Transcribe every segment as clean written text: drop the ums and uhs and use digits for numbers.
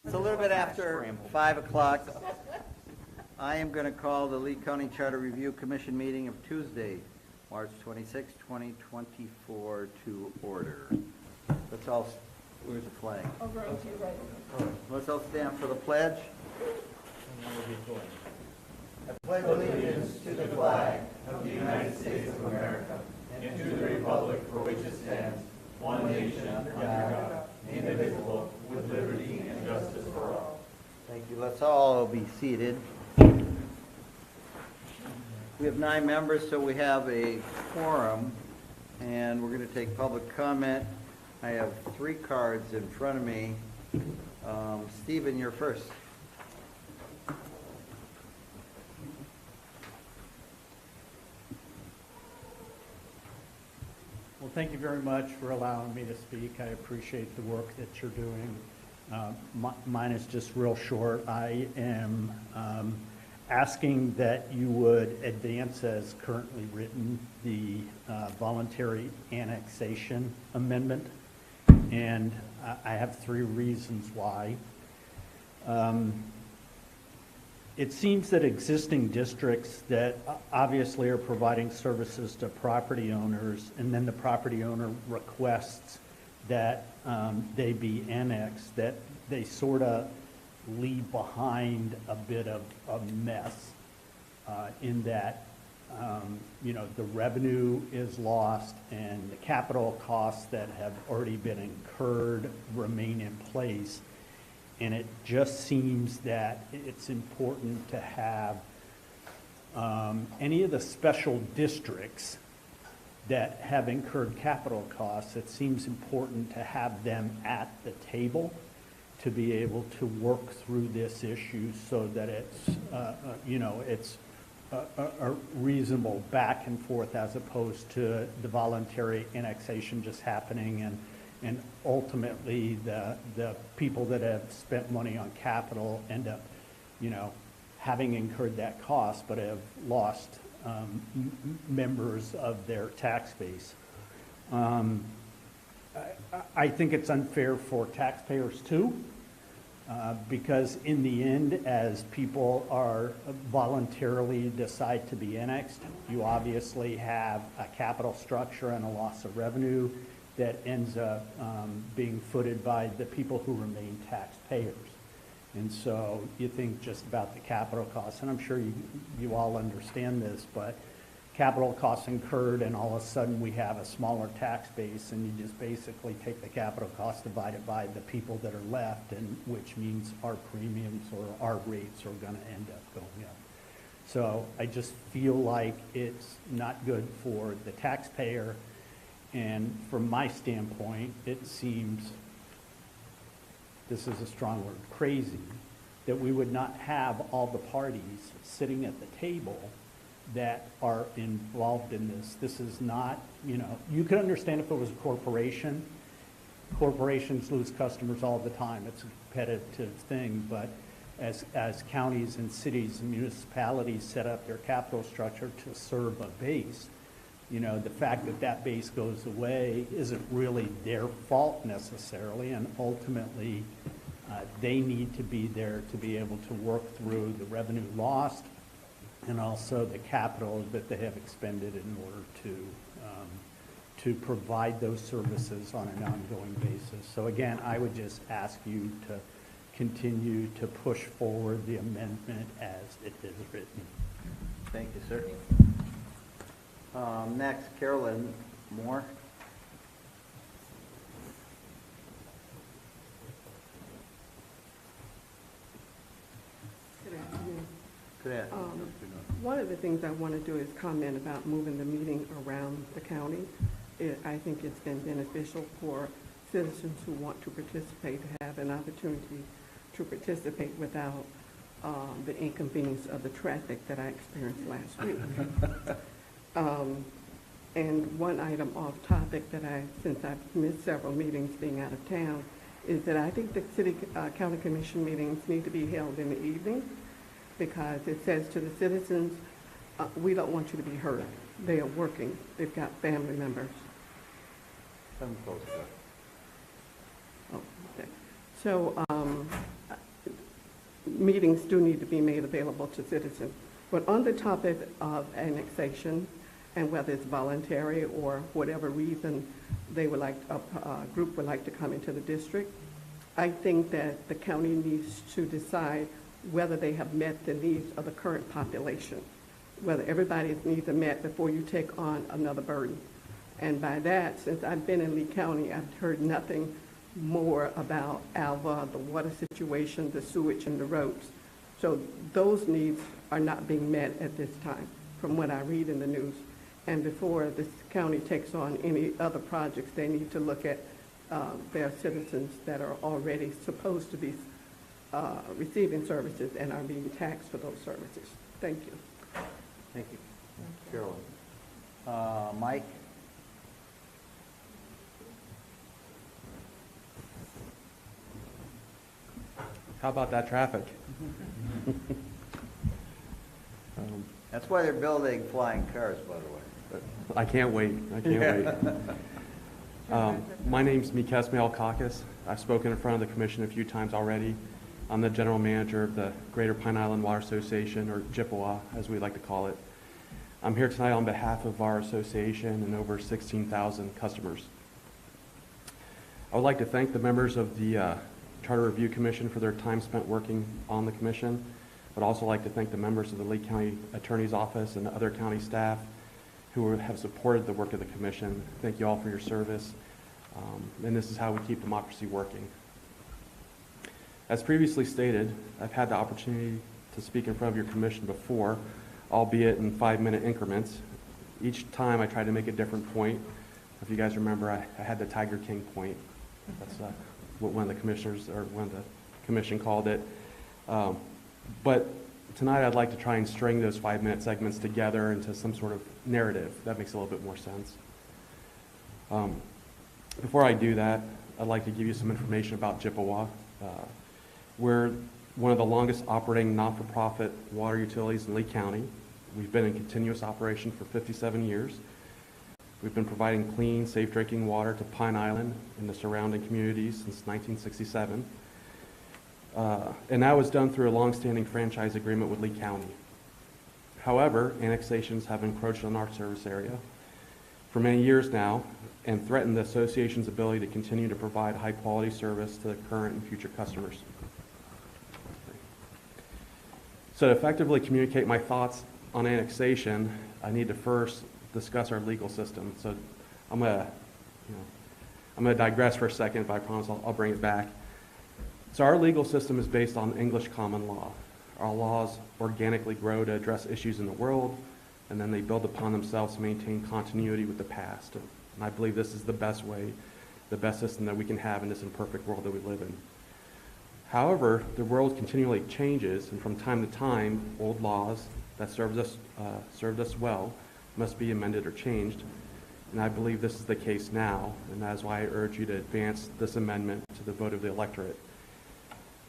It's a little bit after 5 o'clock. I am going to call the Lee County Charter Review Commission meeting of Tuesday, March 26, 2024 to order. Let's all, where's the flag? Over to you, right. Let's all stand for the pledge. I pledge allegiance to the flag of the United States of America and to the republic for which it stands, one nation under God, indivisible, with liberty and justice for all. Thank you. Let's all be seated. We have 9 members, so we have a quorum, and we're going to take public comment. I have 3 cards in front of me. Stephen, you're first. Well, thank you very much for allowing me to speak. I appreciate the work that you're doing. Mine is just real short. I am asking that you would advance as currently written the voluntary annexation amendment, and I have 3 reasons why. It seems that existing districts that obviously are providing services to property owners, and then the property owner requests that they be annexed, that they sort of leave behind a bit of a mess in that, the revenue is lost and the capital costs that have already been incurred remain in place. And it just seems that it's important to have any of the special districts that have incurred capital costs, it seems important to have them at the table to be able to work through this issue so that it's, it's a reasonable back and forth as opposed to the voluntary annexation just happening and ultimately the people that have spent money on capital end up, having incurred that cost but have lost members of their tax base. I think it's unfair for taxpayers too, because in the end, as people are voluntarily decide to be annexed, you obviously have a capital structure and a loss of revenue that ends up being footed by the people who remain taxpayers. And so you think just about the capital costs, and I'm sure you all understand this, but capital costs incurred and all of a sudden we have a smaller tax base and you just basically take the capital cost divided by the people that are left, and which means our premiums or our rates are going to end up going up. So I just feel like it's not good for the taxpayer, and from my standpoint, it seems, this is a strong word, crazy, that we would not have all the parties sitting at the table that are involved in this. This is not, you could understand if it was a corporation. Corporations lose customers all the time. It's a competitive thing, but as counties and cities and municipalities set up their capital structure to serve a base, the fact that that base goes away isn't really their fault necessarily, and ultimately they need to be there to be able to work through the revenue lost and also the capital that they have expended in order to provide those services on an ongoing basis. So again, I would just ask you to continue to push forward the amendment as it is written. Thank you, sir. Next, Carolyn Moore. Good afternoon. Good afternoon. One of the things I want to do is comment about moving the meeting around the county. I think it's been beneficial for citizens who want to participate to have an opportunity to participate without the inconvenience of the traffic that I experienced last week. And one item off topic that since I've missed several meetings being out of town, is that I think the county commission meetings need to be held in the evening, because it says to the citizens, we don't want you to be heard. They are working. They've got family members. Come closer. Oh, okay. So meetings do need to be made available to citizens. But on the topic of annexation, and whether it's voluntary or whatever reason they would like, a group would like to come into the district, I think that the county needs to decide whether they have met the needs of the current population, whether everybody's needs are met before you take on another burden. And by that, since I've been in Lee County, I've heard nothing more about Alva, the water situation, the sewage, and the roads. So those needs are not being met at this time, from what I read in the news. And before this county takes on any other projects, they need to look at their citizens that are already supposed to be receiving services and are being taxed for those services. Thank you. Thank you. Carolyn. Mike? How about that traffic? That's why they're building flying cars, by the way. I can't wait. I can't wait. My name's Mikes Malkakis. I've spoken in front of the commission a few times already. I'm the general manager of the Greater Pine Island Water Association, or GIPWA, as we like to call it. I'm here tonight on behalf of our association and over 16,000 customers. I would like to thank the members of the Charter Review Commission for their time spent working on the commission. I'd also like to thank the members of the Lee County Attorney's Office and the other county staff who have supported the work of the commission. Thank you all for your service. And this is how we keep democracy working. As previously stated, I've had the opportunity to speak in front of your commission before, albeit in 5-minute increments. Each time I tried to make a different point. If you guys remember, I had the Tiger King point. That's what one of the commissioners, or one of the commission called it. But tonight I'd like to try and string those 5-minute segments together into some sort of narrative that makes a little bit more sense. Before I do that, I'd like to give you some information about GIPWA. We're one of the longest operating not-for-profit water utilities in Lee County. We've been in continuous operation for 57 years. We've been providing clean, safe drinking water to Pine Island and the surrounding communities since 1967. And that was done through a long-standing franchise agreement with Lee County. However, annexations have encroached on our service area for many years now and threatened the association's ability to continue to provide high-quality service to the current and future customers. So to effectively communicate my thoughts on annexation, I need to first discuss our legal system. So I'm gonna digress for a second, but I promise I'll bring it back. So our legal system is based on English common law. Our laws organically grow to address issues in the world, and then they build upon themselves to maintain continuity with the past. And I believe this is the best way, the best system that we can have in this imperfect world that we live in. However, the world continually changes, and from time to time, old laws that served us well must be amended or changed. And I believe this is the case now, and that is why I urge you to advance this amendment to the vote of the electorate.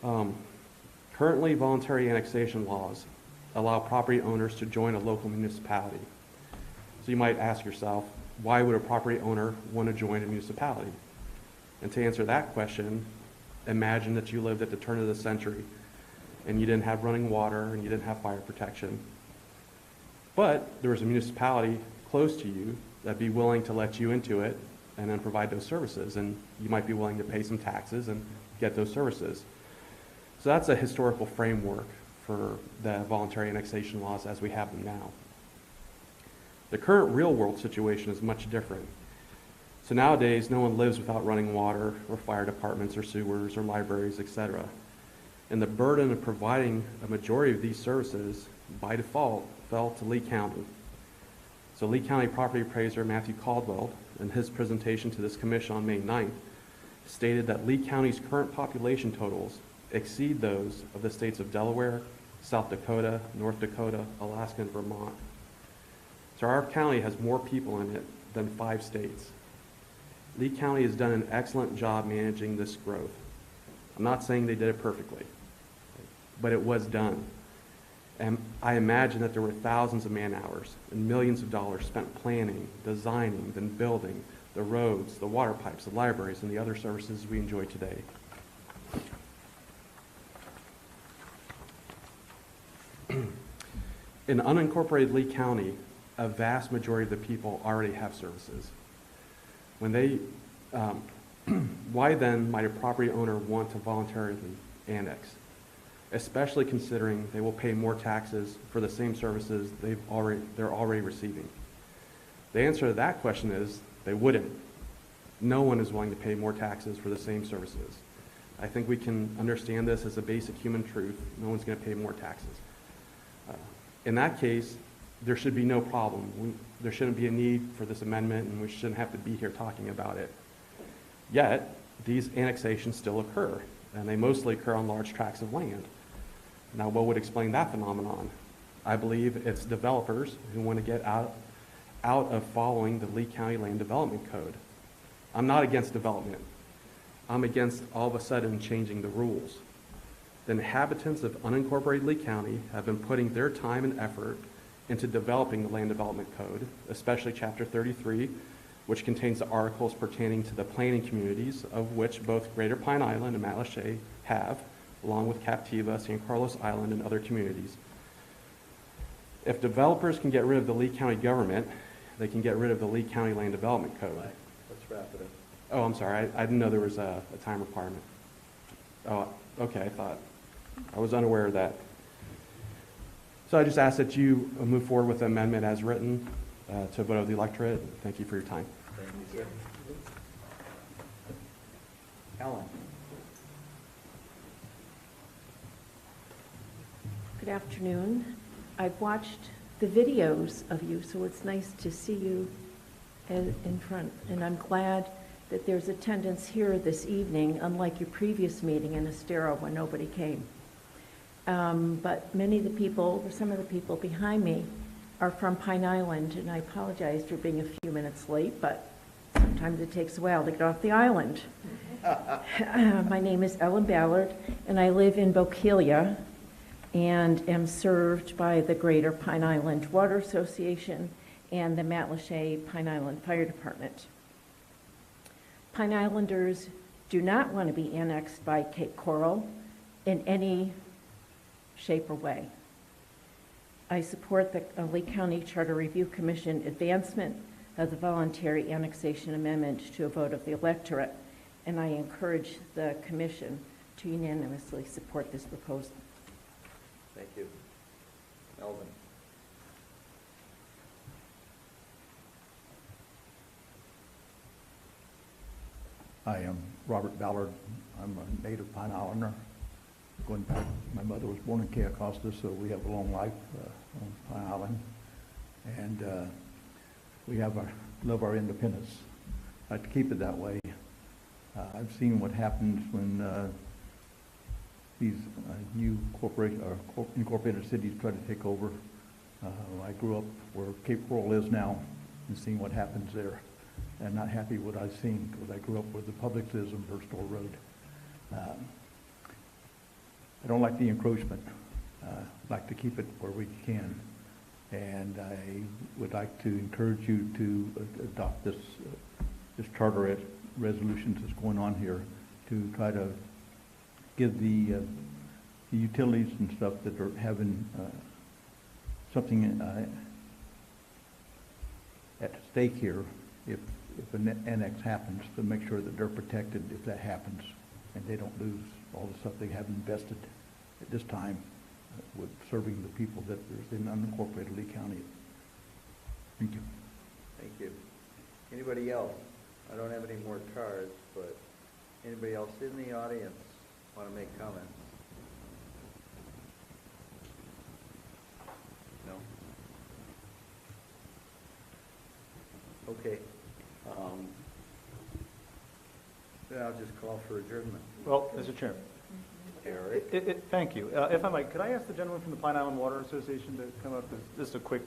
Currently, voluntary annexation laws allow property owners to join a local municipality. So you might ask yourself, why would a property owner want to join a municipality? And to answer that question, imagine that you lived at the turn of the century and you didn't have running water and you didn't have fire protection. But there was a municipality close to you that'd be willing to let you into it and then provide those services, and you might be willing to pay some taxes and get those services. So that's a historical framework for the voluntary annexation laws as we have them now. The current real world situation is much different. So nowadays, no one lives without running water or fire departments or sewers or libraries, etc. And the burden of providing a majority of these services by default fell to Lee County. So Lee County property appraiser Matthew Caldwell, in his presentation to this commission on May 9th, stated that Lee County's current population totals exceed those of the states of Delaware, South Dakota, North Dakota, Alaska, and Vermont. So our county has more people in it than 5 states. Lee County has done an excellent job managing this growth. I'm not saying they did it perfectly, but it was done. And I imagine that there were thousands of man hours and millions of dollars spent planning, designing, then building the roads, the water pipes, the libraries, and the other services we enjoy today. In unincorporated Lee County, a vast majority of the people already have services. When they, why then might a property owner want to voluntarily annex? Especially considering they will pay more taxes for the same services they're already receiving. The answer to that question is they wouldn't. No one is willing to pay more taxes for the same services. I think we can understand this as a basic human truth. No one's going to pay more taxes. In that case, there should be no problem. There shouldn't be a need for this amendment, and we shouldn't have to be here talking about it. Yet, these annexations still occur, and they mostly occur on large tracts of land. Now, what would explain that phenomenon? I believe it's developers who want to get out of following the Lee County Land Development Code. I'm not against development. I'm against all of a sudden changing the rules. The inhabitants of unincorporated Lee County have been putting their time and effort into developing the Land Development Code, especially Chapter 33, which contains the articles pertaining to the planning communities, of which both Greater Pine Island and Matlacha have, along with Captiva, San Carlos Island, and other communities. If developers can get rid of the Lee County government, they can get rid of the Lee County Land Development Code. Let's wrap it up. Oh, I'm sorry, I didn't know there was a time requirement. Oh, okay, I was unaware of that. So I just ask that you move forward with the amendment as written to vote of the electorate. Thank you for your time. Thank you, sir. Ellen? Good afternoon. I've watched the videos of you, so it's nice to see you in front. And I'm glad that there's attendance here this evening, unlike your previous meeting in Estero when nobody came. But many of the people, or some of the people behind me, are from Pine Island, and I apologize for being a few minutes late, but sometimes it takes a while to get off the island. My name is Ellen Ballard, and I live in Bokeelia, and am served by the Greater Pine Island Water Association and the Matlacha Pine Island Fire Department. Pine Islanders do not want to be annexed by Cape Coral in any shape or way. I support the Lee County Charter Review Commission advancement of the voluntary annexation amendment to a vote of the electorate, and I encourage the commission to unanimously support this proposal. Thank you. Melvin? I am Robert Ballard. I'm a native Pine Islander. Going back, my mother was born in Cayo Costa, so we have a long life on Pine Island. And we have love our independence. I'd like to keep it that way. I've seen what happens when these new corporation or incorporated cities try to take over. I grew up where Cape Coral is now and seen what happens there. And not happy with what I've seen because I grew up where the Publix is on Birstall Road. I don't like the encroachment. I'd like to keep it where we can. And I would like to encourage you to adopt this charter resolutions that's going on here to try to give the utilities and stuff that are having something at stake here, if an annex happens, to make sure that they're protected if that happens and they don't lose all the stuff they have invested at this time with serving the people that are in unincorporated Lee County. Thank you. Thank you. Anybody else? I don't have any more cards, but anybody else in the audience want to make comments? No? Okay. Then I'll just call for adjournment. Well, Mr. Chairman, Eric? thank you. If I might, could I ask the gentleman from the Pine Island Water Association to come up with just a quick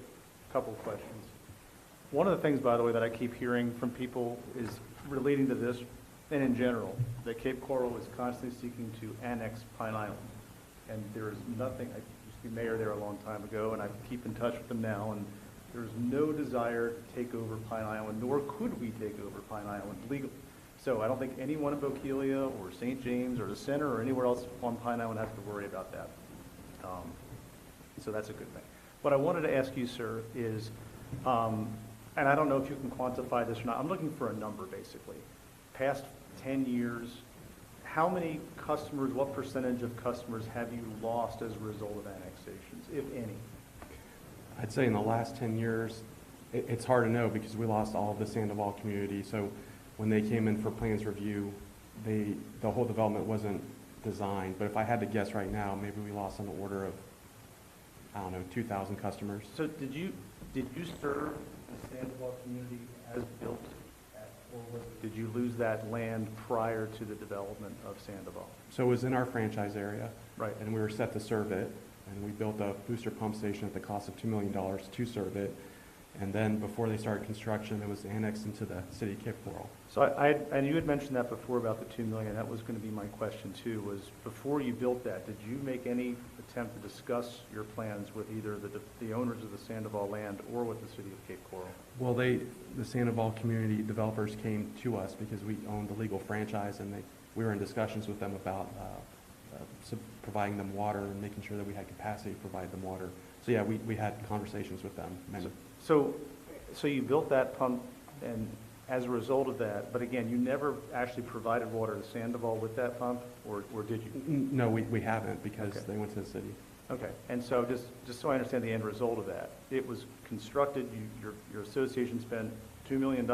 couple of questions? One of the things, by the way, that I keep hearing from people is relating to this, and in general, that Cape Coral is constantly seeking to annex Pine Island. And there is nothing, I used to be mayor there a long time ago, and I keep in touch with them now, and there's no desire to take over Pine Island, nor could we take over Pine Island legally. So I don't think anyone in Bokeelia or St. James or the center or anywhere else on Pine Island has to worry about that. So that's a good thing. What I wanted to ask you, sir, is, and I don't know if you can quantify this or not, I'm looking for a number, basically. Past 10 years, how many customers, what percentage of customers have you lost as a result of annexations, if any? I'd say in the last 10 years, it's hard to know because we lost all of the Sandoval community. So when they came in for plans review, the whole development wasn't designed. But if I had to guess right now, maybe we lost on the order of, I don't know, 2,000 customers. So did you serve the Sandoval community as built, or did you lose that land prior to the development of Sandoval? So it was in our franchise area. Right. And we were set to serve it. And we built a booster pump station at the cost of $2 million to serve it. And then before they started construction, it was annexed into the city of Cape Coral. So and you had mentioned that before about the $2 million. That was going to be my question too, was before you built that, did you make any attempt to discuss your plans with either the owners of the Sandoval land or with the city of Cape Coral? Well, the Sandoval community developers came to us because we owned the legal franchise, and we were in discussions with them about providing them water and making sure that we had capacity to provide them water. So yeah, we had conversations with them. So you built that pump, and as a result of that, but again, you never actually provided water to Sandoval with that pump, or did you? No, we haven't because Okay. they went to the city. Okay, and so just so I understand the end result of that, it was constructed, your association spent $2 million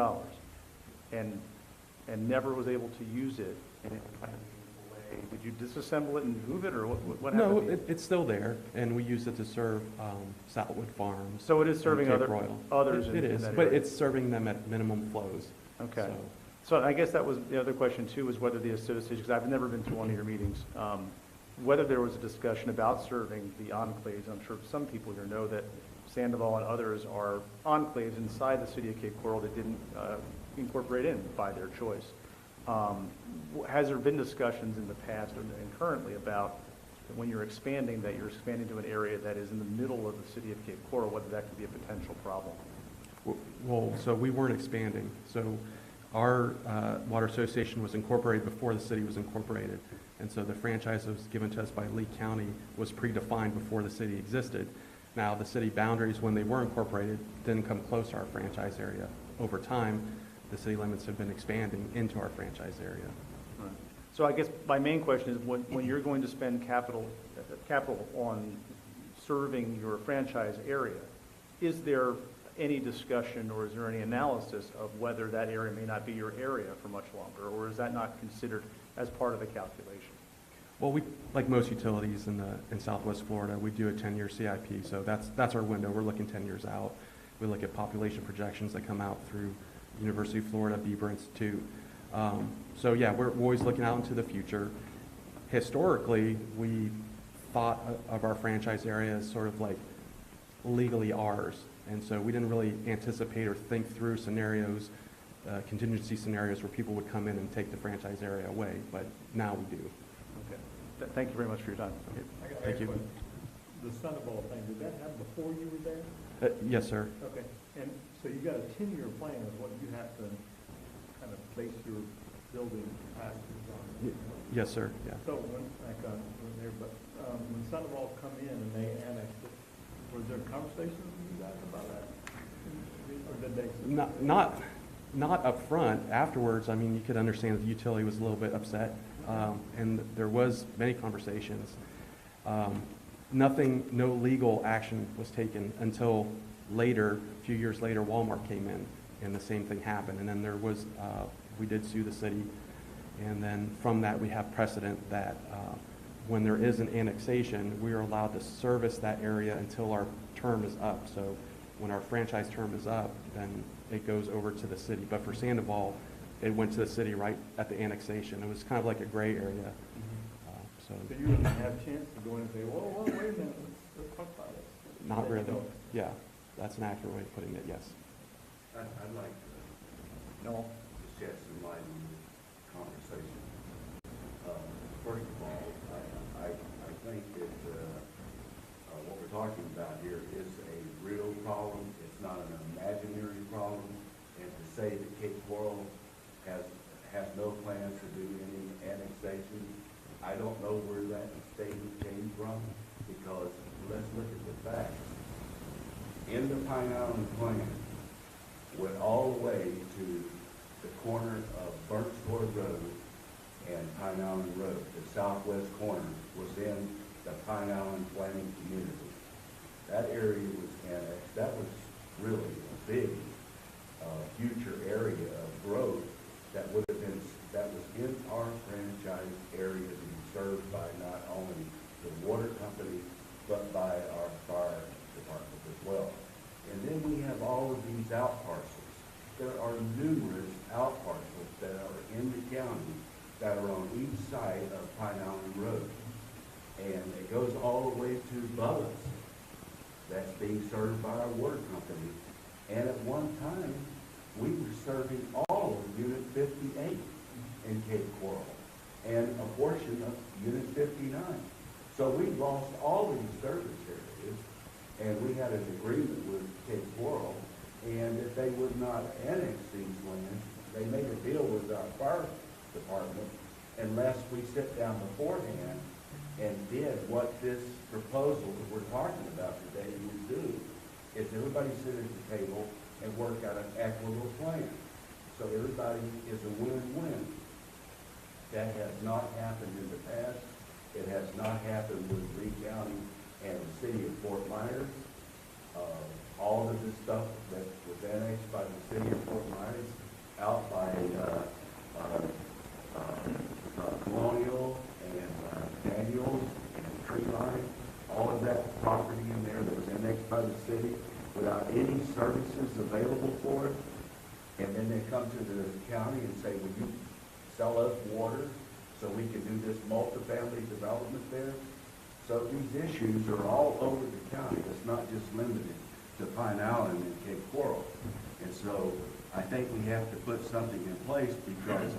and never was able to use it in any kind of meaningful way. Did you disassemble it and move it, or what happened? No, it's still there, and we use it to serve Saltwood Farms. So it is serving and Cape Royal. others in It in is, that but area. it's serving them at minimum flows. Okay. So- So I guess that was the other question too, was whether the association, because I've never been to one of your meetings, whether there was a discussion about serving the enclaves. I'm sure some people here know that Sandoval and others are enclaves inside the city of Cape Coral that didn't incorporate in by their choice. Has there been discussions in the past and currently about when you're expanding, that you're expanding to an area that is in the middle of the city of Cape Coral, whether that could be a potential problem? Well, so we weren't expanding. So our water association was incorporated before the city was incorporated. And so the franchise that was given to us by Lee County was predefined before the city existed. Now, the city boundaries, when they were incorporated, didn't come close to our franchise area. Over time, the city limits have been expanding into our franchise area. Right. So I guess my main question is, when you're going to spend capital on serving your franchise area, is there any discussion or is there any analysis of whether that area may not be your area for much longer, or is that not considered as part of the calculation? Well, we, like most utilities in Southwest Florida, we do a 10-year CIP, so that's our window. We're looking 10 years out. We look at population projections that come out through University of Florida, Bieber Institute. So yeah, we're always looking out into the future. Historically, we thought of our franchise area as sort of like legally ours, and so we didn't really anticipate or think through scenarios, contingency scenarios where people would come in and take the franchise area away, but now we do. Okay. Thank you very much for your time. Thank you. The Sandoval thing, did that happen before you were there? Yes, sir. Okay, and so you got a 10-year plan of what you have to kind of base your building capacities on. Yes, sir, yeah. So when Sandoval come in and they annexed it, was there conversations with you guys about that? Or did they? Not up front. Afterwards, I mean, you could understand that the utility was a little bit upset, and there was many conversations. No legal action was taken until later, a few years later, Walmart came in, and the same thing happened. And then there was, we did sue the city, and then from that we have precedent that when there is an annexation, we are allowed to service that area until our term is up. So when our franchise term is up, then it goes over to the city. But for Sandoval, it went to the city right at the annexation. It was kind of like a gray area. So you didn't have a chance to go in and say, whoa, wait a minute, let's talk about this. Not really. Yeah, that's an accurate way of putting it, yes. I'd like to shed some light on this conversation. First of all, I think that what we're talking about here is a real problem. It's not an imaginary problem. And to say that Cape Coral has no plans to do any annexation, I don't know where that statement came from, because let's look at the facts. in the Pine Island plan went all the way to the corner of Burnt Store Road and Pine Island Road. The southwest corner was in the Pine Island planning community. That area was annexed. That was really a big future area of growth that would have been, that was in our franchise area to be served by not only the water company, but by our fire department as well. And then we have all of these out parcels. There are numerous out parcels that are in the county that are on each side of Pine Island Road. And it goes all the way to Bubba's. That's being served by our water company. And at one time, we were serving all of Unit 58 in Cape Coral and a portion of Unit 59. So we lost all these service areas, and we had an agreement with Cape Coral, and if they would not annex these lands, they made a deal with our fire department unless we sit down beforehand and did what this proposal that we're talking about today would do. Is everybody sit at the table and work out an equitable plan. So everybody is a win-win. That has not happened in the past. It has not happened with Lee County and the city of Fort Myers. All of the stuff that was annexed by the city of Fort Myers out by Colonial and Daniels and Tree Line, all of that property in there that was annexed by the city without any services available for it. And then they come to the county and say, will you sell us water so we can do this multifamily development there? So these issues are all over the county. It's not just limited to Pine Island and Cape Coral. And so I think we have to put something in place because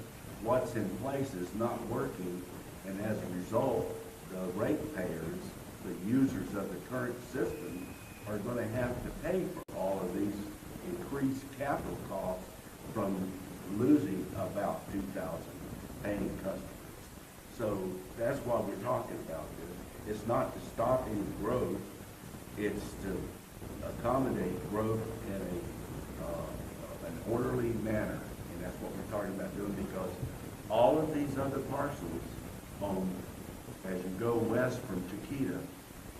what's in place is not working. And as a result, the ratepayers, the users of the current system, are going to have to pay for all of these increased capital costs from losing about 2,000 paying customers. So that's why we're talking about this. It's not to stop any growth, it's to accommodate growth in an orderly manner. And that's what we're talking about doing because all of these other parcels as you go west from Chiquita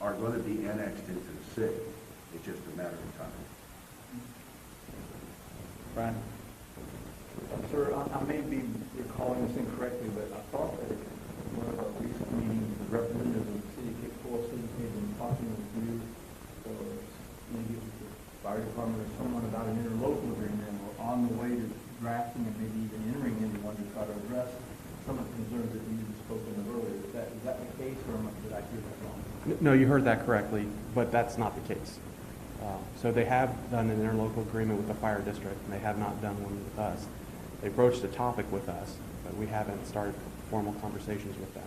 are going to be annexed into the city. It's just a matter of time. Brian? Sir, I may be recalling this incorrectly, but I thought that at one of our recent meetings, the representative of the city of Cape Coral City had been talking with you or maybe with the fire department or someone about an interlocal agreement or on the way to drafting and maybe even entering into one to try to address some of the concerns that you had spoken of earlier. Is that the case, or did I hear that wrong? No, you heard that correctly, but that's not the case. So they have done an interlocal agreement with the fire district, and they have not done one with us. They broached the topic with us, but we haven't started formal conversations with them.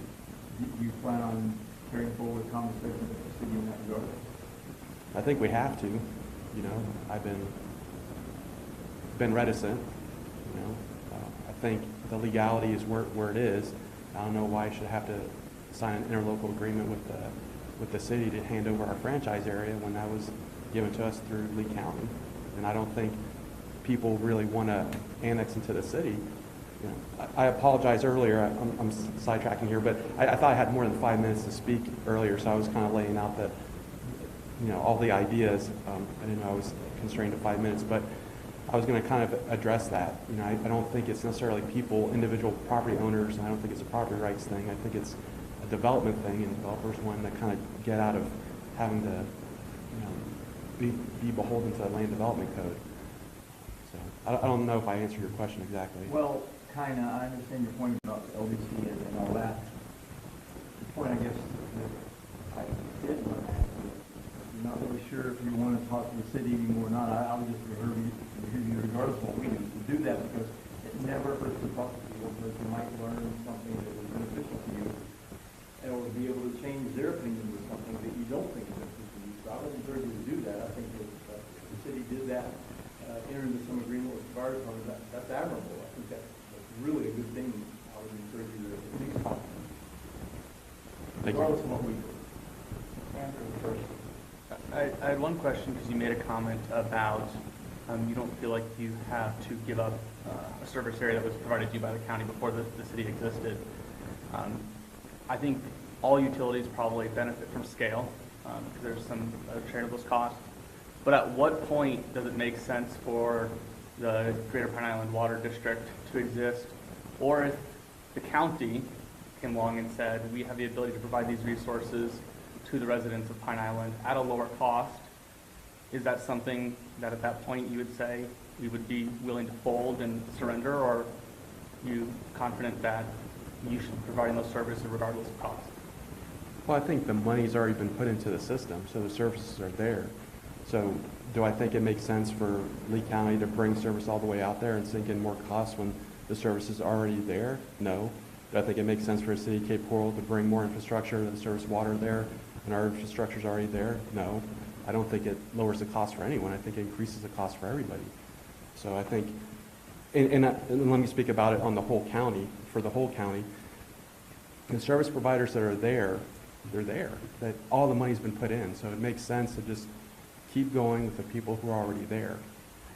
Do you plan on carrying forward conversations with the city in that regard? I think we have to. You know, I've been reticent. You know, I think the legality is where it is. I don't know why I should have to sign an interlocal agreement with the city to hand over our franchise area when that was given to us through Lee County. And I don't think people really want to annex into the city. You know, I apologize earlier. I'm sidetracking here, but I thought I had more than 5 minutes to speak earlier, so I was kind of laying out the, you know, all the ideas. I didn't know I was constrained to 5 minutes, but I was going to kind of address that. You know, I don't think it's necessarily people, individual property owners, and I don't think it's a property rights thing. I think it's a development thing, and developers want to kind of get out of having to, you know, be beholden to the land development code. So I don't know if I answered your question exactly. Well, kind of. I understand your point about the LDC and all that. The point, I guess, that I did want to ask you, I'm not really sure if you want to talk to the city anymore or not. I would just hear you regardless of what we do. To do that because it never hurts to talk to people because you might learn something that is beneficial to you and or be able to change their opinion with something that you don't think is beneficial to you. So I would encourage you to do that. I think that the city did that, entered into some agreement with the fire department. That's admirable. I think that's really a good thing. I would encourage you to at least talk to them. Thank you. Regardless of what we do. I had one question because you made a comment about you don't feel like you have to give up a service area that was provided to you by the county before the city existed. I think all utilities probably benefit from scale because there's some sharing of those costs. But at what point does it make sense for the Greater Pine Island Water District to exist? Or if the county came along and said, we have the ability to provide these resources to the residents of Pine Island at a lower cost, is that something that at that point you would say we would be willing to fold and surrender, or are you confident that you should be providing those services regardless of cost? Well, I think the money's already been put into the system, so the services are there. So do I think it makes sense for Lee County to bring service all the way out there and sink in more costs when the service is already there? No. Do I think it makes sense for the city of Cape Coral to bring more infrastructure and service water there and our infrastructure is already there? No. I don't think it lowers the cost for anyone. I think it increases the cost for everybody. So I think, and let me speak about it on the whole county, for the whole county. The service providers that are there, they're there. That all the money's been put in. So it makes sense to just keep going with the people who are already there.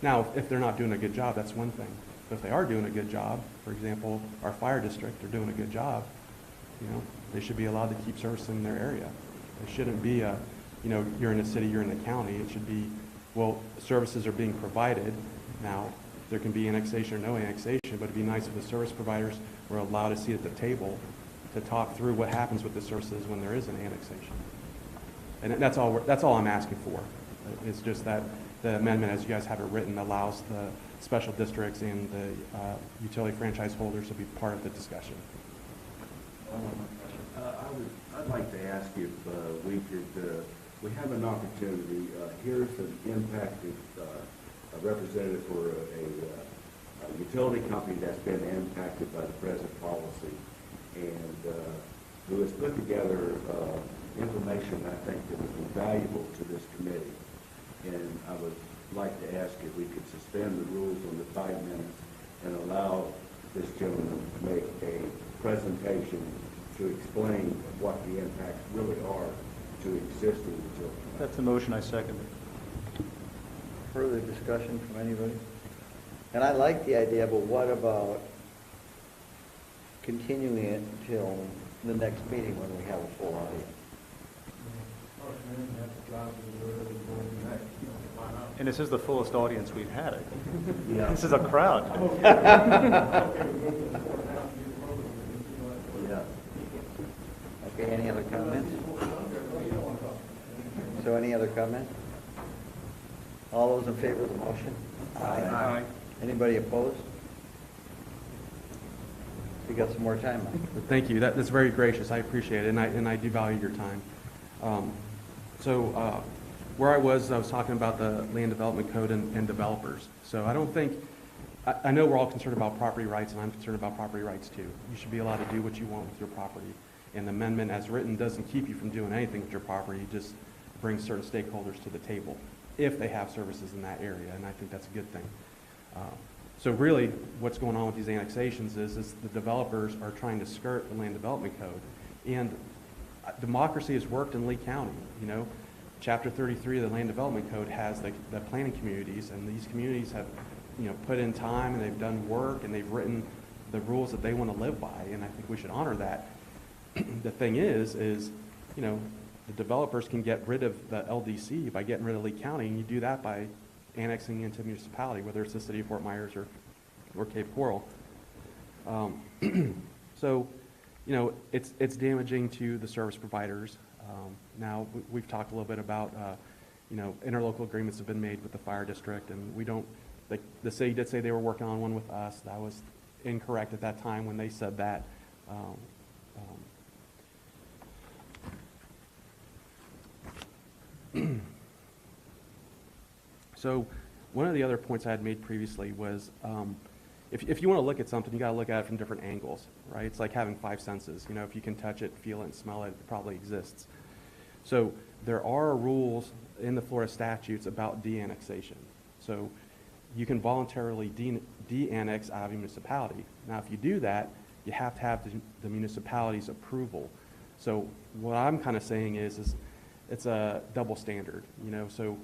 Now, if they're not doing a good job, that's one thing. But if they are doing a good job, for example, our fire district are doing a good job, they should be allowed to keep servicing their area. It shouldn't be a, you're in a city, you're in the county. It should be, well, services are being provided. Now, there can be annexation or no annexation, but it'd be nice if the service providers were allowed to sit at the table to talk through what happens with the services when there is an annexation. And that's all I'm asking for. It's just that the amendment, as you guys have it written, allows the special districts and the utility franchise holders to be part of the discussion. I'd like to ask if we could, we have an opportunity, here's an impacted representative for a utility company that's been impacted by the present policy and who has put together information I think that would be valuable to this committee. And I would like to ask if we could suspend the rules on the 5 minutes and allow this gentleman to make a presentation to explain what the impacts really are to existing utilities. That's the motion, I second. Further discussion from anybody? And I like the idea, but what about continuing it until the next meeting when we have a full audience? And this is the fullest audience we've had, I think. Yeah. This is a crowd. Yeah. Okay, any other comments? So any other comments? All those in favor of the motion? Aye. Anybody opposed? We got some more time, Mike. Thank you. That's very gracious. I appreciate it, and I do value your time. Where I was talking about the land development code and developers. So I don't think, I know we're all concerned about property rights, and I'm concerned about property rights too. You should be allowed to do what you want with your property. And the amendment as written doesn't keep you from doing anything with your property. It just brings certain stakeholders to the table if they have services in that area, and I think that's a good thing. So really, what's going on with these annexations is the developers are trying to skirt the land development code. And democracy has worked in Lee County, Chapter 33 of the Land Development Code has the planning communities, and these communities have, put in time and they've done work and they've written the rules that they want to live by, and I think we should honor that. The thing is, the developers can get rid of the LDC by getting rid of Lee County, and you do that by annexing into a municipality, whether it's the city of Fort Myers or Cape Coral. So, it's damaging to the service providers. Now, we've talked a little bit about, interlocal agreements have been made with the fire district, and we don't, the city did say they were working on one with us. That was incorrect at that time when they said that. So one of the other points I had made previously was, if you want to look at something, you got to look at it from different angles, right? It's like having 5 senses. If you can touch it, feel it, and smell it, it probably exists. So there are rules in the Florida statutes about de-annexation. So you can voluntarily de-annex out of a municipality. Now, if you do that, you have to have the municipality's approval. So what I'm kind of saying is it's a double standard, so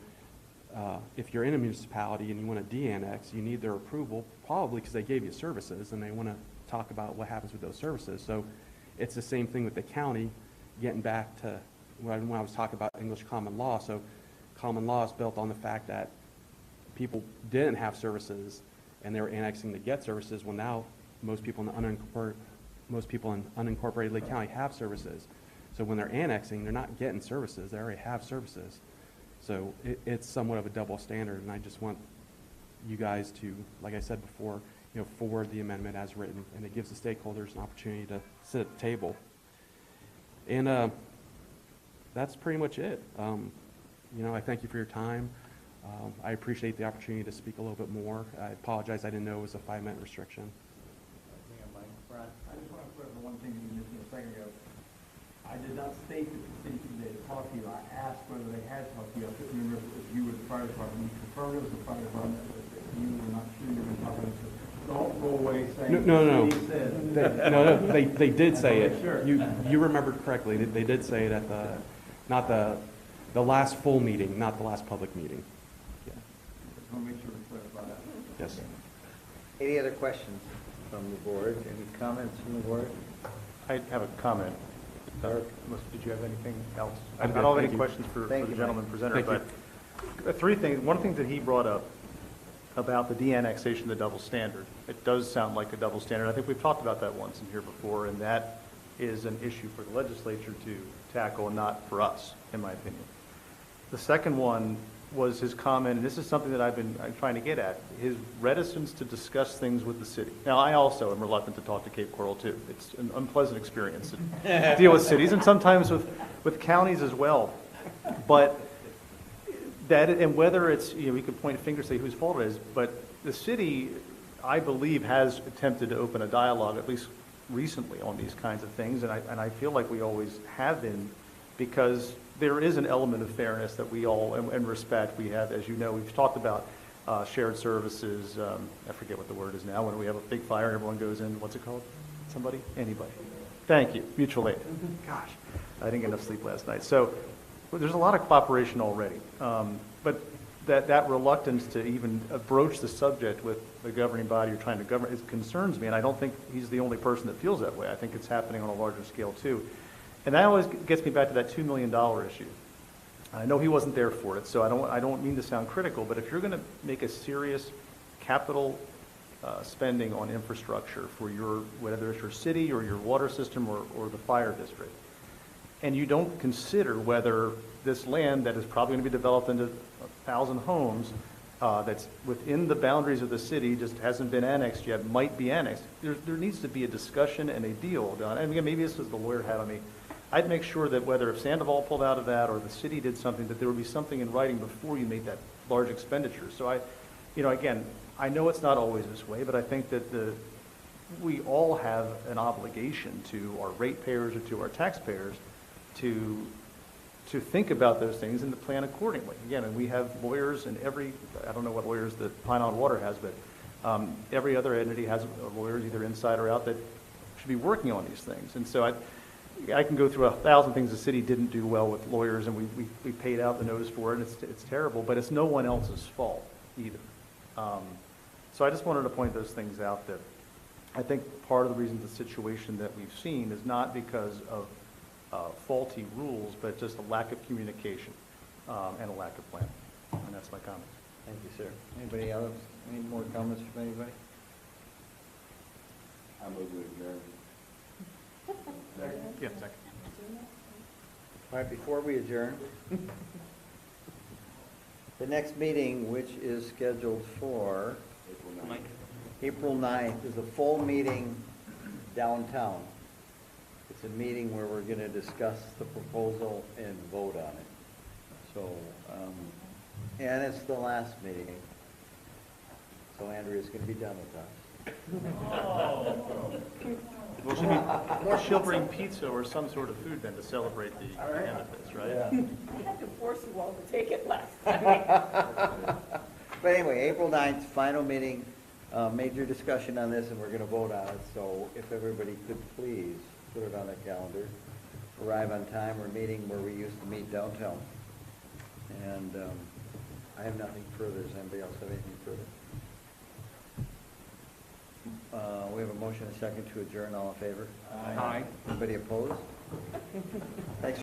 if you're in a municipality and you want to de-annex, you need their approval, probably because they gave you services and they want to talk about what happens with those services. So it's the same thing with the county, getting back to when I was talking about English common law. So common law is built on the fact that people didn't have services and they were annexing to get services. Well, now most people in unincorporated Lake County have services. So when they're annexing, they're not getting services, they already have services. So it's somewhat of a double standard, and I just want you guys to, like I said before, forward the amendment as written, and it gives the stakeholders an opportunity to sit at the table. And that's pretty much it. I thank you for your time. I appreciate the opportunity to speak a little bit more. I apologize, I didn't know it was a 5-minute restriction. Brad, I just want to put one thing you mentioned a second ago. I did not state that the city they talked to you. I asked whether they had talked to you. I couldn't remember if you were the fire department. You confirmed it was the fire department, but you were not sure you were talking to. Don't go away saying No. the city said. They did say it. Sure. You remembered correctly. They did say it at not the last full meeting, not the last public meeting. Yeah. Just want to make sure we clarify that. Yes. Any other questions from the board? Any comments from the board? I have a comment. Sir? Did you have anything else? I I'm don't good. have Thank any you. questions for Thank the you, gentleman Mike. presenter, Thank but three things. One thing that he brought up about the de-annexation, the double standard. It does sound like a double standard. I think we've talked about that once in here before, and that is an issue for the legislature to tackle and not for us, in my opinion. The second one was his comment, and this is something that I'm trying to get at, his reticence to discuss things with the city. Now, I also am reluctant to talk to Cape Coral, too. It's an unpleasant experience to deal with cities, and sometimes with counties as well. But that, and whether it's, we could point a finger and say whose fault it is, but the city, I believe, has attempted to open a dialogue, at least recently, on these kinds of things, and I feel like we always have been, because there is an element of fairness that we all, and respect we have. As you know, we've talked about shared services, I forget what the word is now, when we have a big fire and everyone goes in, what's it called? Somebody? Anybody? Thank you, mutual aid. Gosh, I didn't get enough sleep last night. So there's a lot of cooperation already. But that reluctance to even broach the subject with the governing body you're trying to govern, it concerns me, and I don't think he's the only person that feels that way. I think it's happening on a larger scale, too. And that always gets me back to that $2 million issue. I know he wasn't there for it, so I don't mean to sound critical, but if you're going to make a serious capital spending on infrastructure for whether it's your city or your water system or the fire district, and you don't consider whether this land that is probably going to be developed into 1,000 homes that's within the boundaries of the city, just hasn't been annexed yet, might be annexed, there needs to be a discussion and a deal done. And again, maybe this is the lawyer had on me. I'd make sure that whether if Sandoval pulled out of that or the city did something, that there would be something in writing before you made that large expenditure. So again, I know it's not always this way, but I think that we all have an obligation to our ratepayers or to our taxpayers to think about those things and to plan accordingly. Again, and we have lawyers in I don't know what lawyers that Pine Island Water has, but every other entity has lawyers either inside or out that should be working on these things. And so I can go through 1,000 things the city didn't do well with lawyers, and we paid out the notice for it, and it's terrible, but it's no one else's fault either. So I just wanted to point those things out, that I think part of the reason the situation that we've seen is not because of faulty rules, but just a lack of communication and a lack of planning. And that's my comments. Thank you, sir. Anybody else? Any more comments from anybody? I move to adjourn. Yeah, second. All right, before we adjourn, the next meeting, which is scheduled for April 9th, is a full meeting downtown. It's a meeting where we're going to discuss the proposal and vote on it. So, and it's the last meeting. So Andrea's going to be done with us. Well, she'll bring pizza or some sort of food then to celebrate the end of this, right? Yeah. I had to force you all to take it last But anyway, April 9th, final meeting, major discussion on this, and we're going to vote on it. So if everybody could please put it on the calendar. arrive on time. We're meeting where we used to meet downtown. And I have nothing further. Does anybody else have anything further? We have a motion and a second to adjourn. All in favor? Aye. Anybody opposed? Thanks